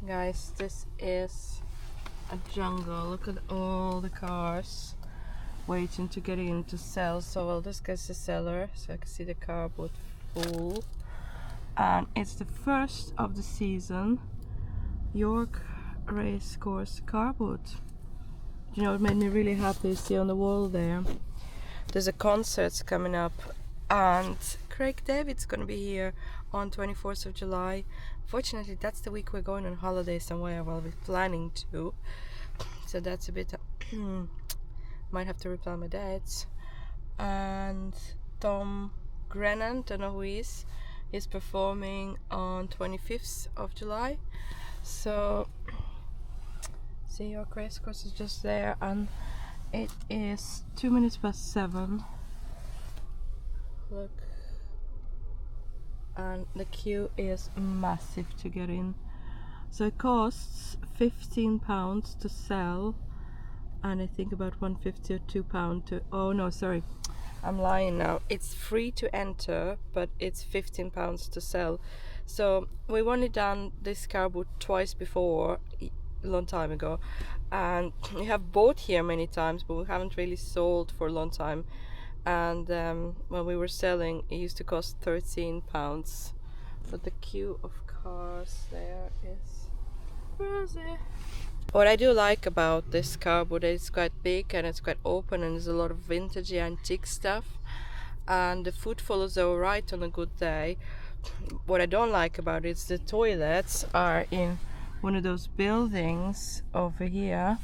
Guys, this is a jungle. Look at all the cars waiting to get in to sell. So well, this guy's the seller, so I can see the car boot full. And it's the first of the season York Racecourse car boot. You know, it made me really happy. See on the wall there, there's a concert coming up, and Craig David's gonna be here on 24th of July. Fortunately, that's the week we're going on holiday somewhere. Well, we're planning to, so that's a bit might have to reply my dates. And Tom Grennan, don't know who he is performing on 25th of July. So see, York Racecourse is just there, and it is 2 minutes past 7. Look, and the queue is massive to get in. So it costs £15 to sell, and I think about £1.50 or £2 to, oh no, sorry, I'm lying now. It's free to enter, but it's £15 to sell. So we've only done this car boot twice before, a long time ago, and we have bought here many times, but we haven't really sold for a long time. And when we were selling, it used to cost £13. But the queue of cars there is crazy. What I do like about this car boot is it's quite big and it's quite open, and there's a lot of vintage antique stuff, and the footfall is alright on a good day. What I don't like about it is the toilets are in one of those buildings over here,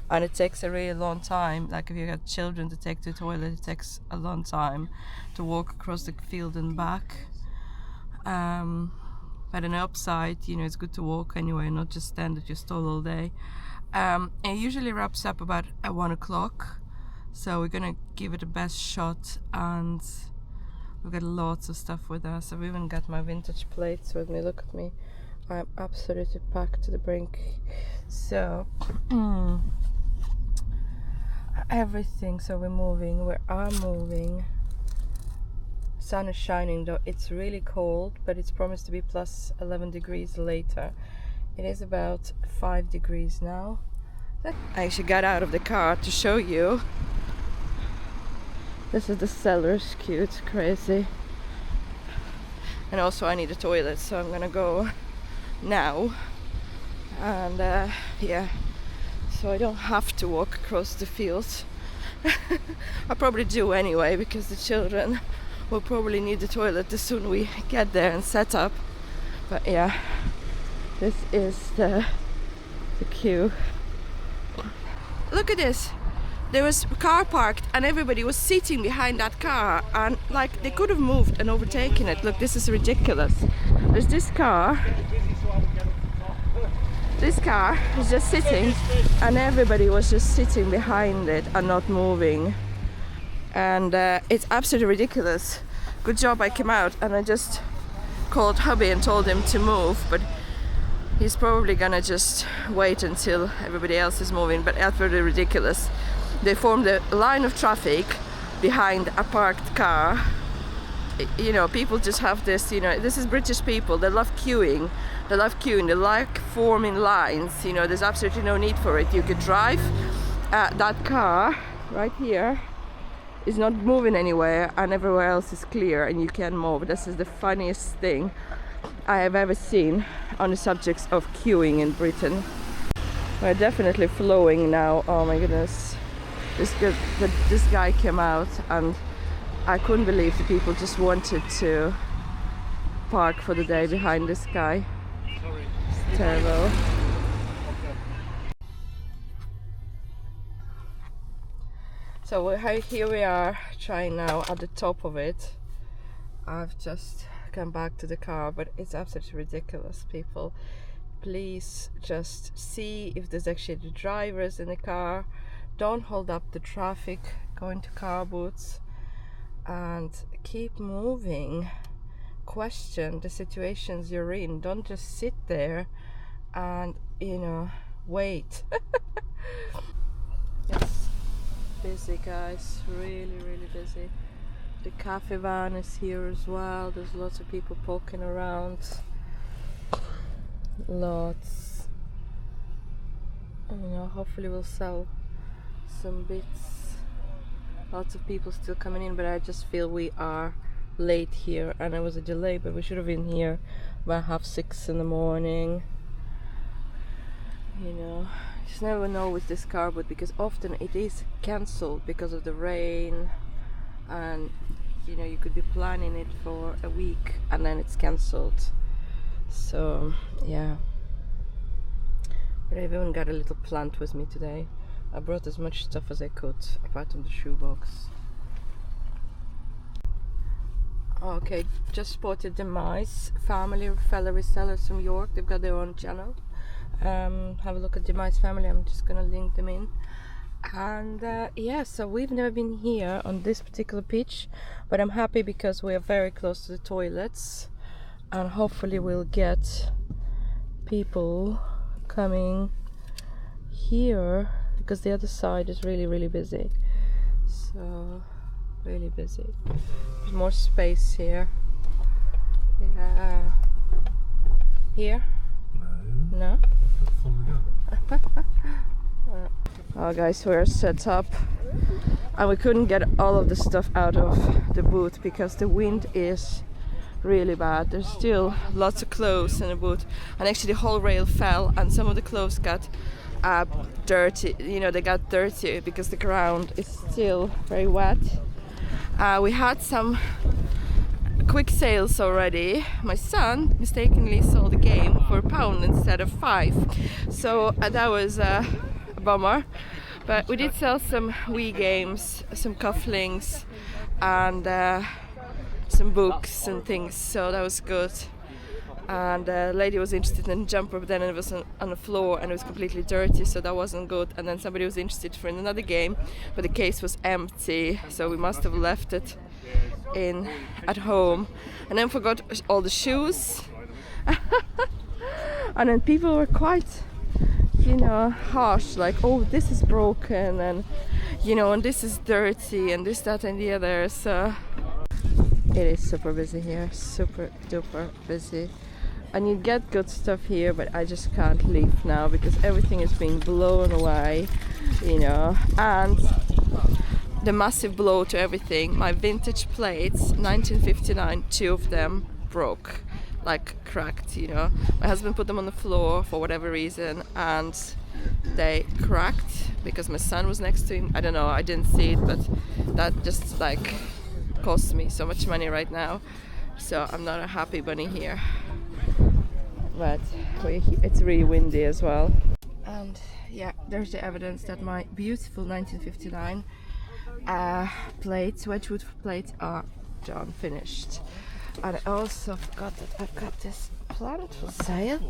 and it takes a really long time. Like if you have children to take to the toilet, it takes a long time to walk across the field and back. But on the upside, you know, it's good to walk anyway, not just stand at your stall all day. It usually wraps up about at 1 o'clock, so we're gonna give it the best shot, and we've got lots of stuff with us. I've even got my vintage plates with me. Look at me, I'm absolutely packed to the brink. So everything. So we're moving, we are moving. Sun is shining though. It's really cold, but it's promised to be plus 11 degrees later. It is about 5 degrees now. I actually got out of the car to show you. This is the seller's queue. It's crazy. And also I need a toilet, so I'm gonna go now. And yeah, so I don't have to walk across the field. I probably do anyway, because the children will probably need the toilet as soon we get there and set up. But yeah, this is the queue. Look at this. There was a car parked and everybody was sitting behind that car, and like they could have moved and overtaken it. Look, this is ridiculous. There's this car. This car is just sitting, and everybody was just sitting behind it and not moving. And it's absolutely ridiculous. Good job I came out, and I just called hubby and told him to move, but he's probably gonna just wait until everybody else is moving. But that's really ridiculous. They formed a line of traffic behind a parked car. You know, people just have this, you know, this is British people. They love queuing. They like forming lines. You know, there's absolutely no need for it. You could drive. That car right here is not moving anywhere, and everywhere else is clear and you can move. This is the funniest thing I have ever seen on the subjects of queuing in Britain. We're definitely flowing now. Oh my goodness. This guy came out, and I couldn't believe the people just wanted to park for the day behind this guy. It's terrible. So here we are trying now at the top of it. I've just come back to the car, but it's absolutely ridiculous, people. Please just see if there's actually the drivers in the car. Don't hold up the traffic going to car boots, and keep moving. Question the situations you're in. Don't just sit there and, you know, wait. It's busy, guys, really busy. The cafe van is here as well. There's lots of people poking around. Lots. You know, hopefully we'll sell some bits. Lots of people still coming in, but I just feel we are late here, and there was a delay, but we should have been here by 6:30 in the morning. You know, you just never know with this car boot, because often it is cancelled because of the rain, and you know, you could be planning it for a week and then it's cancelled. So yeah, but I've even got a little plant with me today. I brought as much stuff as I could apart from the shoebox. Okay, just spotted the Mice family, fellow resellers from York. They've got their own channel. Have a look at the Mice family. I'm just gonna link them in. And yeah, so we've never been here on this particular pitch, but I'm happy because we are very close to the toilets, and hopefully we'll get people coming here, because the other side is really busy. So really busy. There's more space here. Yeah. Here? No? Oh guys, we're set up and we couldn't get all of the stuff out of the booth because the wind is really bad. There's still lots of clothes in the booth, and actually the whole rail fell and some of the clothes got dirty. You know, they got dirty because the ground is still very wet. We had some quick sales already. My son mistakenly sold the game for £1 instead of 5, so that was a bummer. But we did sell some Wii games, some cufflinks, and some books and things, so that was good. And a lady was interested in a jumper, but then it was on the floor and it was completely dirty, so that wasn't good. And then somebody was interested for another game, but the case was empty, so we must have left it in at home. And then forgot all the shoes. And then people were quite, you know, harsh, like, oh, this is broken, and you know, and this is dirty, and this, that, and the other. So it is super busy here, super duper busy. And you get good stuff here, but I just can't leave now because everything is being blown away, you know. And the massive blow to everything, my vintage plates, 1959, 2 of them broke, like cracked, you know. My husband put them on the floor for whatever reason and they cracked because my son was next to him. I don't know, I didn't see it, but that just like cost me so much money right now. So I'm not a happy bunny here. But it's really windy as well. And yeah, there's the evidence that my beautiful 1959 plates, Wedgwood plates, are done, finished. And I also forgot that I've got this plant for sale.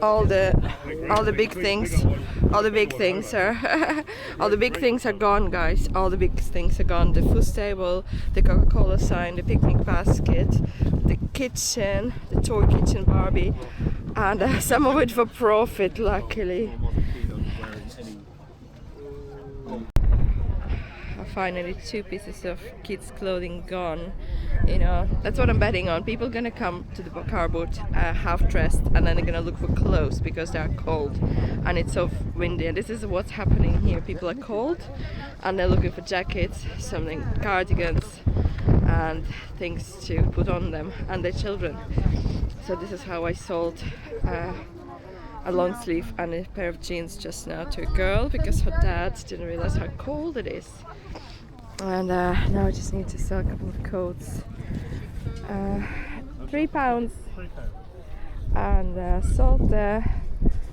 All the big things are all the big things are gone, guys. All the big things are gone. The food table, the Coca-Cola sign, the picnic basket, the kitchen, the toy kitchen Barbie, and some of it for profit, luckily. Finally 2 pieces of kids clothing gone. You know, that's what I'm betting on. People are gonna come to the car boot half dressed, and then they're gonna look for clothes because they're cold and it's so windy. And this is what's happening here. People are cold and they're looking for jackets, something, cardigans and things to put on them and their children. So this is how I sold a long sleeve and a pair of jeans just now to a girl because her dad didn't realize how cold it is. And now I just need to sell a couple of coats. £3. And sold the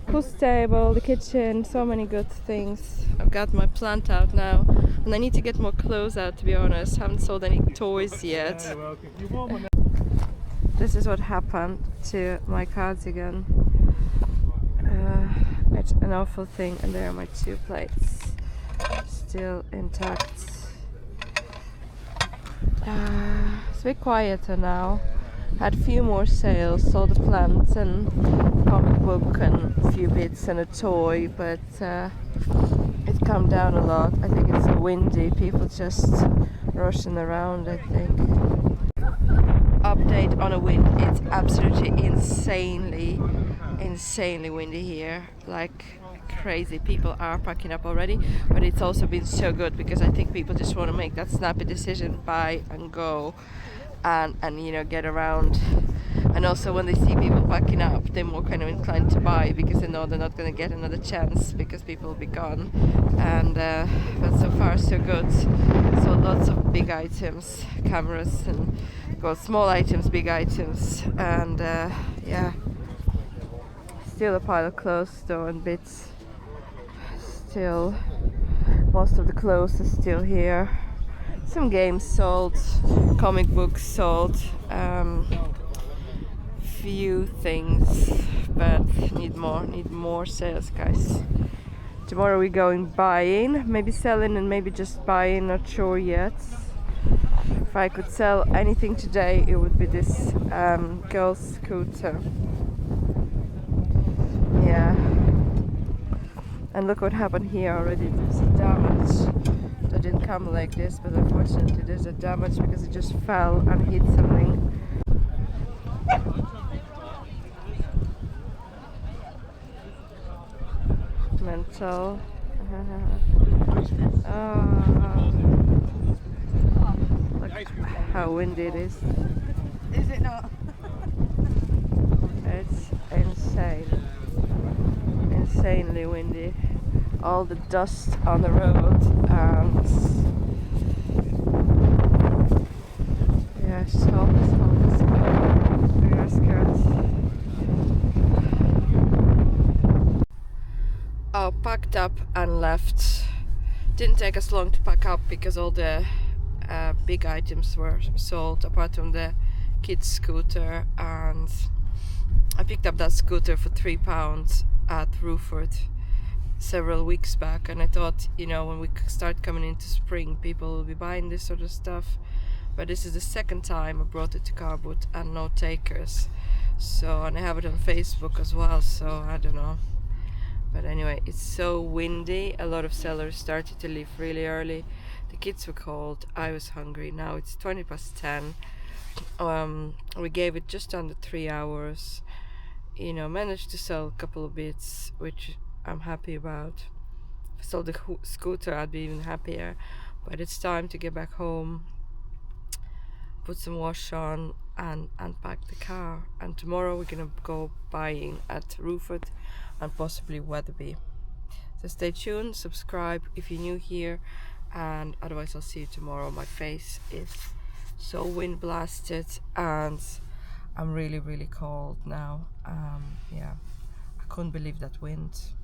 food table, the kitchen, so many good things. I've got my plant out now, and I need to get more clothes out, to be honest. Haven't sold any toys yet. This is what happened to my cardigan. It's an awful thing, and there are my 2 plates still intact. It's a bit quieter now. Had a few more sales, sold the plants and comic book and a few bits and a toy, but It calmed down a lot. I think it's so windy, people just rushing around, I think. Update on a wind, it's absolutely insanely windy here, like crazy. People are packing up already, but it's also been so good because I think people just want to make that snappy decision, buy and go, and you know, get around. And also when they see people packing up, they're more kind of inclined to buy because they know they're not going to get another chance because people will be gone. And but so far so good. So lots of big items, cameras, and well, small items, big items, and yeah. Still a pile of clothes though and bits. Still, most of the clothes are still here. Some games sold, comic books sold. Few things, but need more sales, guys. Tomorrow we're going buying, maybe selling and maybe just buying, not sure yet. If I could sell anything today, it would be this girl's scooter. Yeah. And look what happened here already. There's a damage. That didn't come like this, but unfortunately there's a damage because it just fell and hit something. Mental. Oh, look how windy it is. Is it not? It's insane. Insanely windy. All the dust on the road and yeah, stop. Oh, packed up and left. Didn't take us long to pack up because all the big items were sold apart from the kids scooter, and I picked up that scooter for £3 at Ruford several weeks back, and I thought, you know, when we start coming into spring, people will be buying this sort of stuff. But this is the second time I brought it to Carboot and no takers. So, and I have it on Facebook as well, so I don't know. But anyway, it's so windy. A lot of sellers started to leave really early. The kids were cold, I was hungry. Now it's 10:20. We gave it just under 3 hours. You know, managed to sell a couple of bits, which I'm happy about. If I sold the scooter, I'd be even happier. But it's time to get back home, put some wash on, and unpack the car. And tomorrow we're gonna go buying at Ruford and possibly Weatherby. So stay tuned, subscribe if you're new here, and otherwise I'll see you tomorrow. My face is so wind blasted and I'm really cold now. Yeah, I couldn't believe that wind.